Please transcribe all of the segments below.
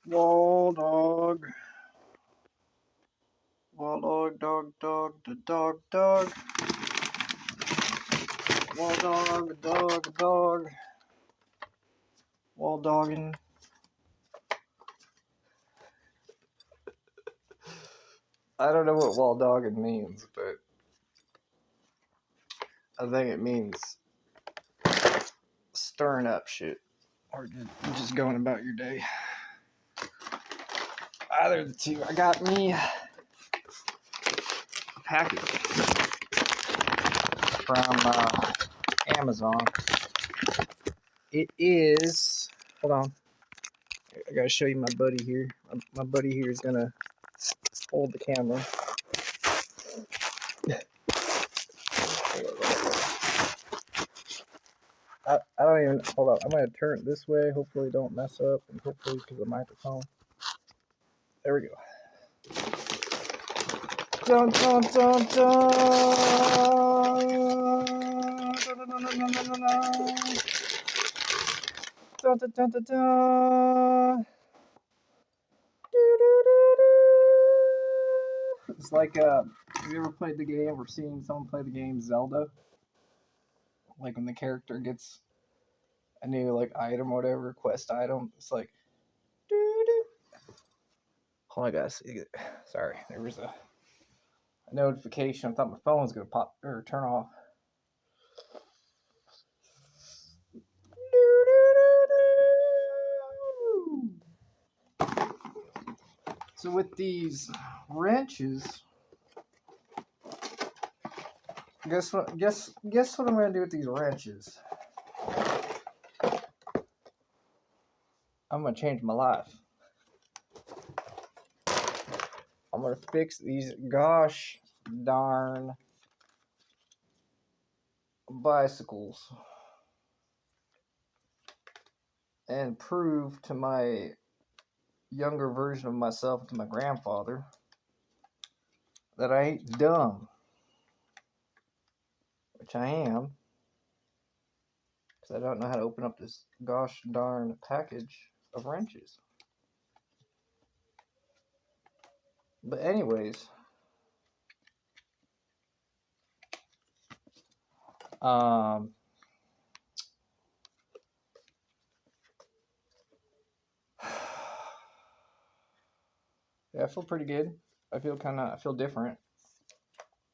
Wall dog. Wall dog, dog, dog, the dog, dog. Wall dog, dog, dog. Wall dogging. I don't know what wall dogging means, but I think it means stirring up shit. Or just going about your day. Either of the two. I got me a package from Amazon. It is. Hold on. I gotta show you my buddy here. My buddy here is gonna hold the camera. I don't even. Hold on. I'm gonna turn it this way. Hopefully, don't mess up, and hopefully, because of the microphone. There we go. Dun dun dun dun. Dun dun dun dun dun dun dun. Dun dun dun dun dun. It's like have you ever played the game or seen someone play the game Zelda? Like when the character gets a new like item or whatever, quest item, it's like hold on guys. Sorry, there was a notification. I thought my phone was gonna pop or turn off. So with these wrenches, guess what I'm gonna do with these wrenches? I'm gonna change my life. I'm gonna fix these gosh darn bicycles and prove to my younger version of myself, to my grandfather, that I ain't dumb, which I am, because I don't know how to open up this gosh darn package of wrenches. But anyways, yeah, I feel pretty good. I feel different.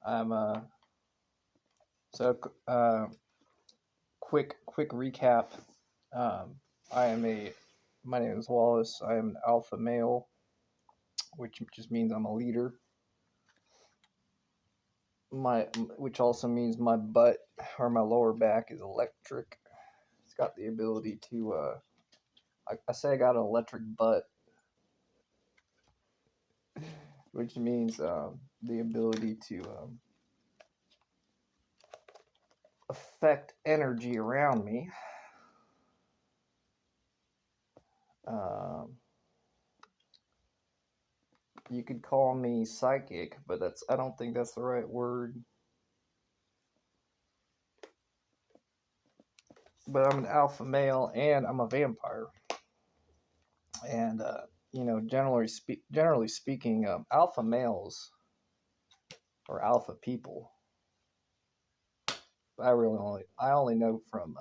I'm so quick recap. My name is Wallace. I am an alpha male, which just means I'm a leader. Which also means my butt or my lower back is electric. It's got the ability to I say I got an electric butt, which means the ability to affect energy around me. You could call me psychic, but I don't think that's the right word. But I'm an alpha male and I'm a vampire. And generally speaking, alpha males or alpha people, I only know from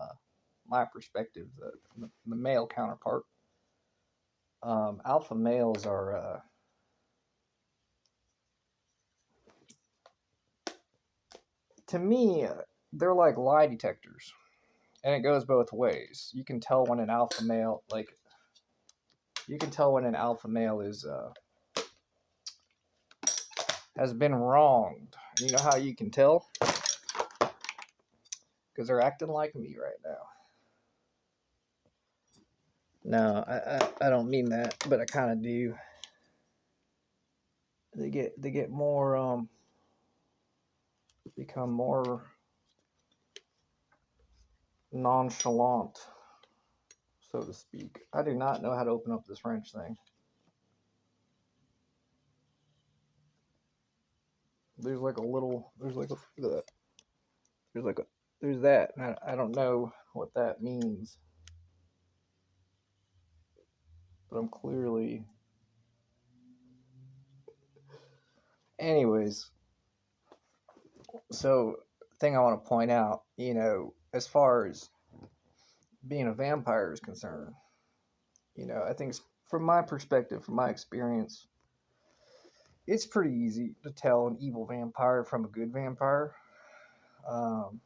my perspective, the male counterpart. Alpha males are to me, they're like lie detectors, and it goes both ways. You can tell when an alpha male is has been wronged. You know how you can tell? Because they're acting like me right now. No, I don't mean that, but I kind of do. They get more become more nonchalant, so to speak. I do not know how to open up this wrench thing. There's that. I don't know what that means. but I'm clearly. Anyways, so thing I want to point out, as far as being a vampire is concerned, I think from my perspective, from my experience, it's pretty easy to tell an evil vampire from a good vampire. Um,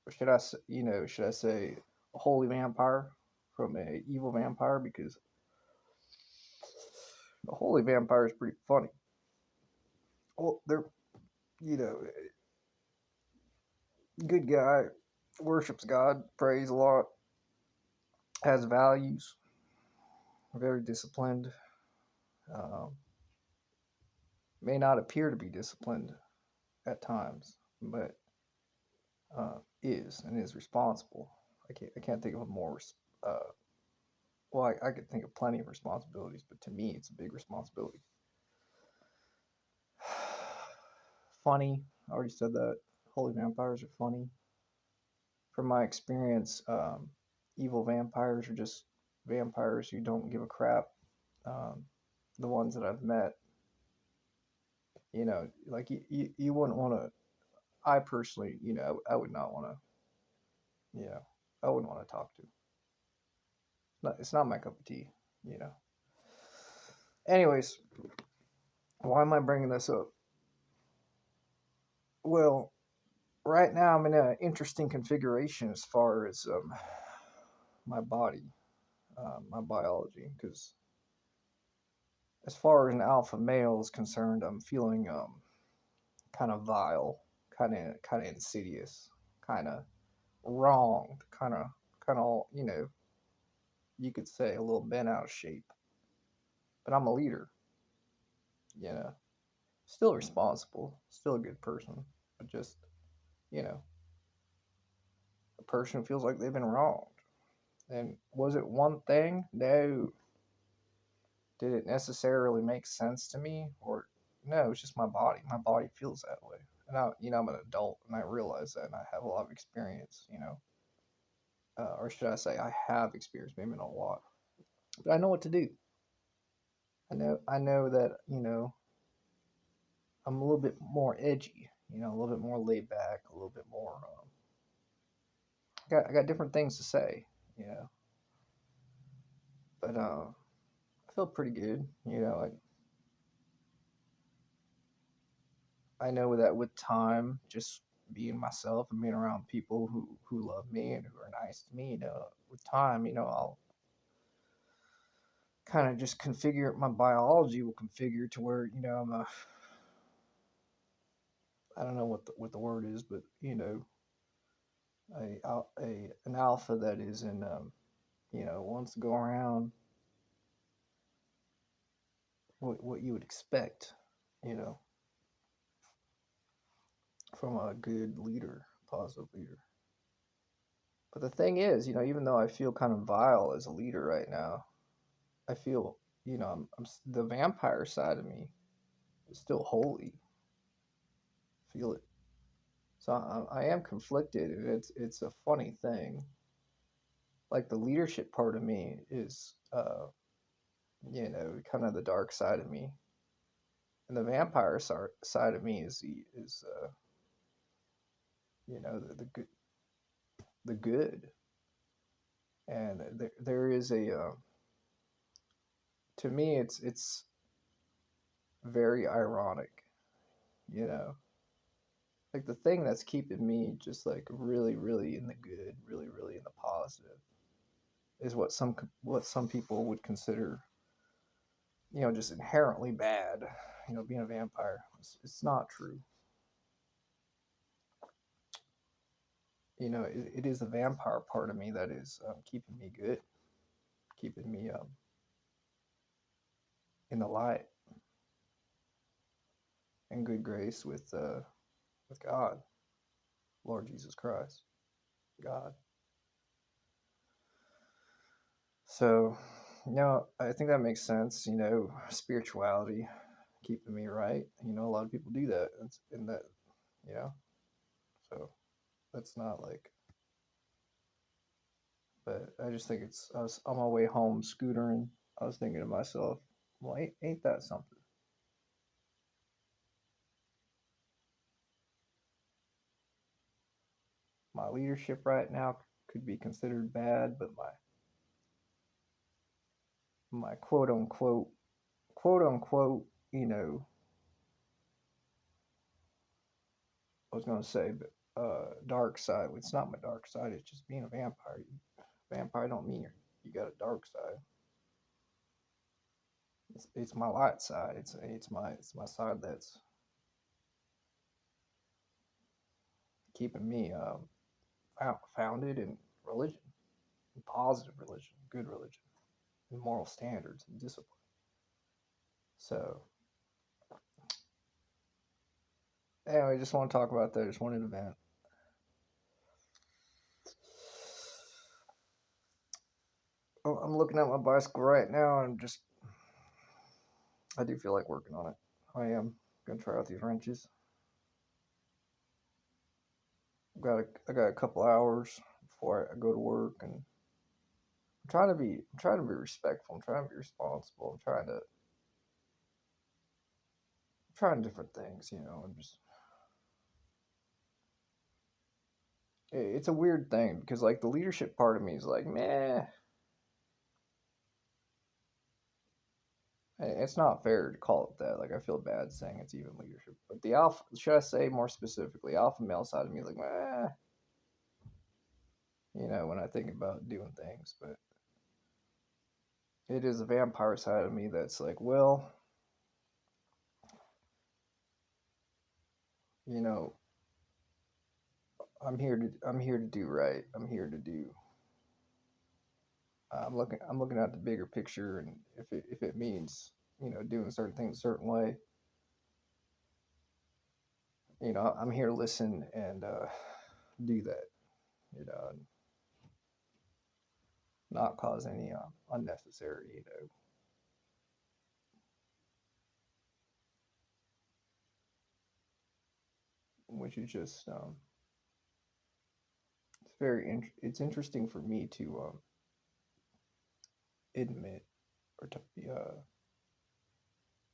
should I say a holy vampire from a evil vampire? Because a holy vampire is pretty funny. Well, they're, you know, good guy, worships God, prays a lot, has values, very disciplined. Um, may not appear to be disciplined at times, but is and is responsible. I can't think of a more. Uh, well, I could think of plenty of responsibilities, but to me, it's a big responsibility. Funny. I already said that. Holy vampires are funny. From my experience, evil vampires are just vampires who don't give a crap. Um, the ones that I've met, like you wouldn't want to. I personally, I would not want to, I wouldn't want to talk to. It's not my cup of tea, you know. Anyways, why am I bringing this up? Well, right now I'm in an interesting configuration as far as my body, my biology, because as far as an alpha male is concerned, I'm feeling kind of vile, kind of insidious, kind of wrong, kind of you could say a little bent out of shape. But I'm a leader, you know, still responsible, still a good person, but just you know a person who feels like they've been wronged. And was it one thing? No. Did it necessarily make sense to me? Or no, it's just my body. My body feels that way. And I'm an adult and I realize that and I have a lot of experience, or should I say I have experience, maybe not a lot. But I know what to do. I know that, I'm a little bit more edgy, a little bit more laid back, a little bit more I got different things to say, you know. But I feel pretty good, I know that with time, just being myself and being around people who love me and who are nice to me, with time, I'll kind of just configure my biology will configure to where I'm a I don't know what the word is, but a an alpha that is in wants to go around what you would expect, you know, from a good leader, positive leader. But the thing is, even though I feel kind of vile as a leader right now, I feel, the vampire side of me is still holy. Feel it. So I am conflicted, and it's a funny thing. Like the leadership part of me is, kind of the dark side of me, and the vampire side of me is the good, the good. And there is to me, it's very ironic, you know like the thing that's keeping me just like really really in the good, really really in the positive, is what some people would consider just inherently bad. Being a vampire, it's not true. It is the vampire part of me that is keeping me good, keeping me in the light and good grace with God, Lord Jesus Christ, God. So, I think that makes sense. Spirituality keeping me right. A lot of people do that, and that, you know. So that's not like But I just think I was on my way home scootering. I was thinking to myself, well, ain't that something? My leadership right now could be considered bad, but my quote unquote, I was gonna say, but dark side. It's not my dark side. It's just being a vampire. Vampire don't mean you got a dark side. It's my light side. It's my side that's keeping me founded in religion, in positive religion, good religion, and moral standards and discipline. So anyway, I just want to talk about that. Just wanted to vent. I'm looking at my bicycle right now, and I do feel like working on it. I am gonna try out these wrenches. I got a couple hours before I go to work, and I'm trying to be respectful. I'm trying to be responsible. I'm trying different things. I'm just it's a weird thing because like the leadership part of me is like, meh. It's not fair to call it that. Like I feel bad saying it's even leadership, but the alpha, should I say more specifically, alpha male side of me is like, meh. When I think about doing things, but it is a vampire side of me that's like, well, you know, I'm here to do right. I'm here to do. I'm looking at the bigger picture, and if it means doing certain things a certain way, I'm here to listen and do that. And not cause any unnecessary, which is just it's interesting for me to admit or to be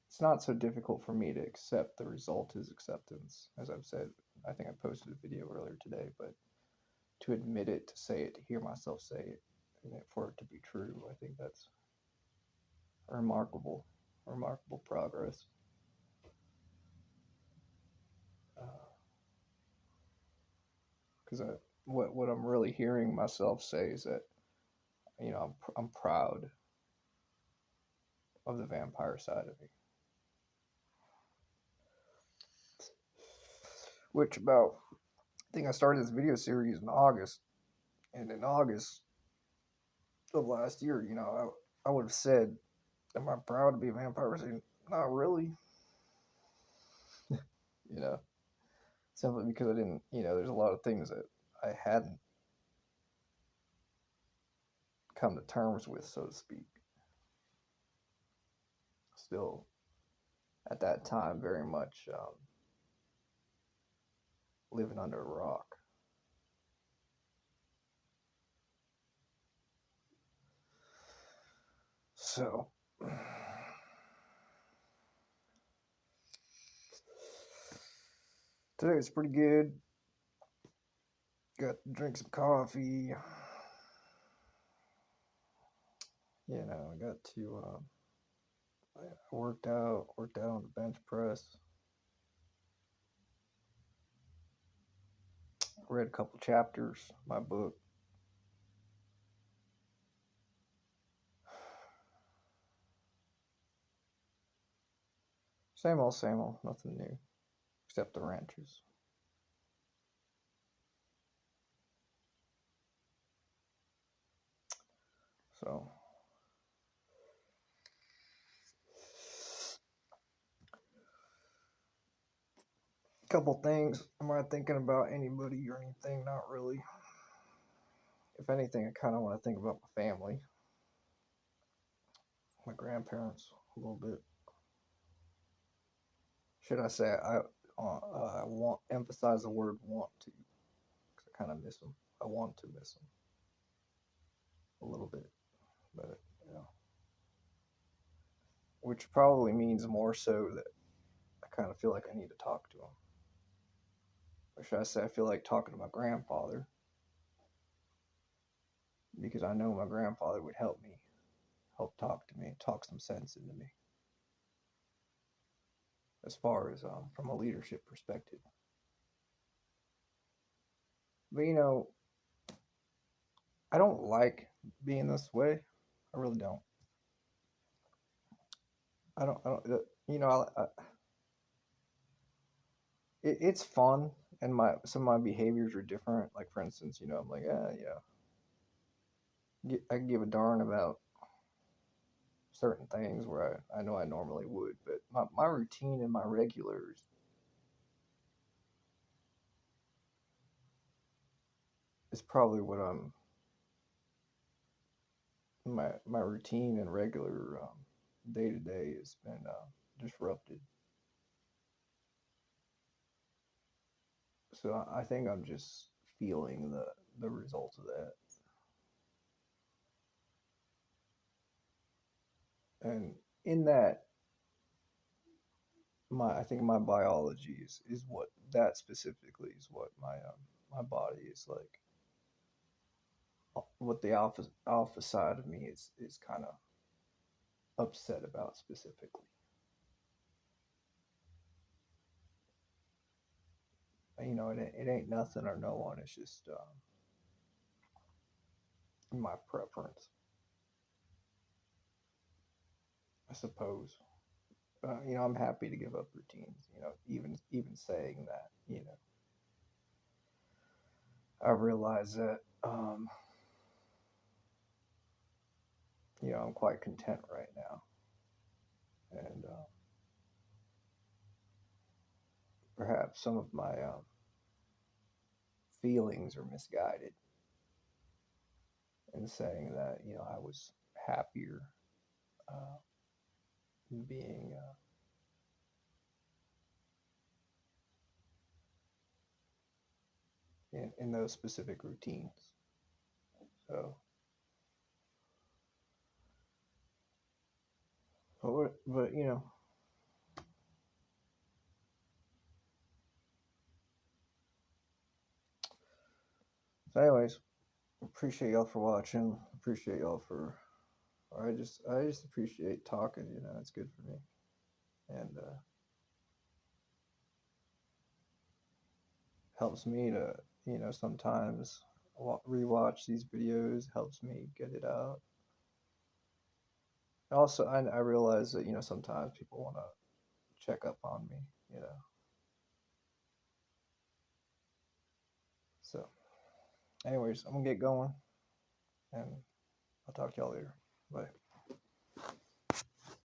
it's not so difficult for me to accept the result is acceptance, as I've said. I think I posted a video earlier today, but to admit it, to say it, to hear myself say it, and for it to be true, I think that's remarkable, remarkable progress. Because what I'm really hearing myself say is that I'm proud of the vampire side of me. Which I think I started this video series in August, and in August of last year, I would have said, "Am I proud to be a vampire?" Not really, you know, simply because I didn't, there's a lot of things that I hadn't come to terms with, so to speak. Still, at that time, very much living under a rock. So, today was pretty good. Got to drink some coffee. I got to, I worked out on the bench press. Read a couple chapters of my book. Same old, nothing new, except the ranches. So, a couple things. Am I thinking about anybody or anything? Not really. If anything, I kind of want to think about my family, my grandparents a little bit. Should I say I want emphasize the word want to, because I kind of miss them. I want to miss them. a little bit, but you know, which probably means more so that I kind of feel like I need to talk to him. Or should I say, I feel like talking to my grandfather because I know my grandfather would help me, help talk to me, talk some sense into me as far as from a leadership perspective. But you know, I don't like being this way. I really don't. I don't. You know, it's fun, and my some of my behaviors are different. Like for instance, you know, I'm like, I give a darn about certain things where I know I normally would, but my routine and my regulars is probably what I'm my routine and regular day to day has been disrupted. So I think I'm just feeling the results of that, and in that, my I think my biology is what that specifically is what my body is like. What the alpha side of me is kind of upset about specifically. You know, it ain't nothing or no one. It's just my preference, I suppose. You know, I'm happy to give up routines. You know, even saying that, you know, I realize that, you know, I'm quite content right now, and perhaps some of my feelings are misguided in saying that, you know, I was happier uh, being in those specific routines. So, but you know, so anyways, appreciate y'all for watching. Appreciate y'all for. I just appreciate talking. You know, it's good for me, and helps me to, you know, sometimes rewatch these videos. Helps me get it out. Also, I realize that, you know, sometimes people want to check up on me. You know, so anyways, I'm gonna get going, and I'll talk to y'all later. Bye.